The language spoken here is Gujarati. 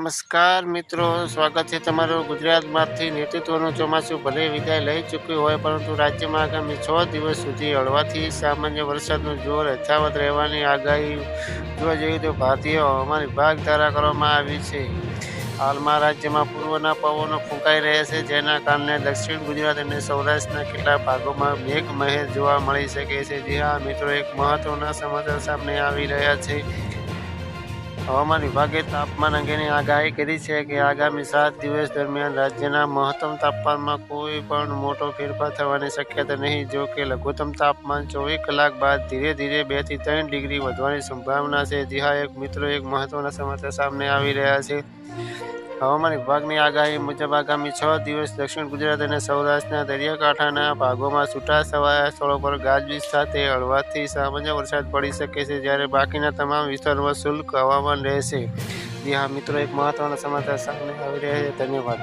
નમસ્કાર મિત્રો, સ્વાગત છે તમારું. ગુજરાતમાંથી નેતૃત્વનું ચોમાસું ભલે વિદાય લઈ ચૂક્યું હોય, પરંતુ રાજ્યમાં આગામી 6 દિવસ સુધી હળવાથી સામાન્ય વરસાદનું જોર યથાવત રહેવાની આગાહી જોવા જઈએ તો ભારતીય હવામાન વિભાગ દ્વારા કરવામાં આવી છે. હાલમાં રાજ્યમાં પૂર્વના પવનો ફૂંકાઈ રહ્યા છે, જેના કારણે દક્ષિણ ગુજરાત અને સૌરાષ્ટ્રના કેટલાક ભાગોમાં મેઘમહેર જોવા મળી શકે છે. જી હા મિત્રો, એક મહત્વના સમાચાર સામે આવી રહ્યા છે. હવામાન વિભાગે તાપમાન અંગેની આગાહી કરી છે કે આગામી 7 દિવસ દરમિયાન રાજ્યના મહત્તમ તાપમાનમાં કોઈ પણ મોટો ફેરફાર થવાની શક્યતા નહીં. જો કે લઘુત્તમ તાપમાન 24 કલાક બાદ ધીરે ધીરે 2 થી 3 ડિગ્રી વધવાની સંભાવના છે. જી હા મિત્રો, એક મહત્વના સમાચાર સામે આવી રહ્યા છે. હવામાન વિભાગની આગાહી મુજબ આગામી 6 દિવસ દક્ષિણ ગુજરાત અને સૌરાષ્ટ્રના દરિયાકાંઠાના ભાગોમાં છૂટાછવાયા સ્થળો પર ગાજવીજ સાથે હળવાથી સામાન્ય વરસાદ પડી શકે છે, જ્યારે બાકીના તમામ વિસ્તારોમાં શુષ્ક હવામાન રહેશે. જી હા મિત્રો, એક મહત્વના સમાચાર સામે આવી રહ્યા છે. ધન્યવાદ.